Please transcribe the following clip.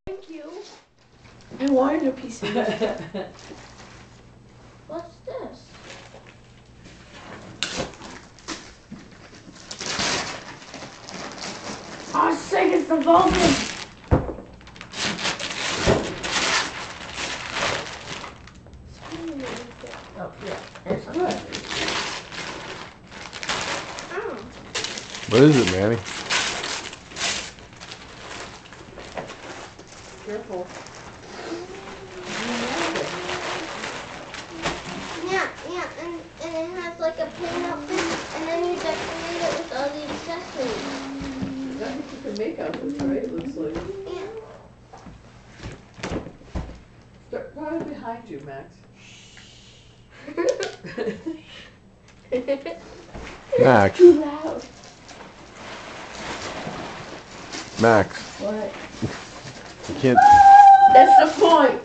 Thank you. I wanted a piece of it. What's this? Oh, sick, it's the Vulcan. Oh, yeah. It's good. Oh. What is it, Manny? Careful. Yeah, and it has like a plain outfit, and then you decorate it with all the accessories. That means you can make outfits, right? It looks like. Yeah. Start right behind you, Max. Max. Too loud. Max. What? You can't. That's the point.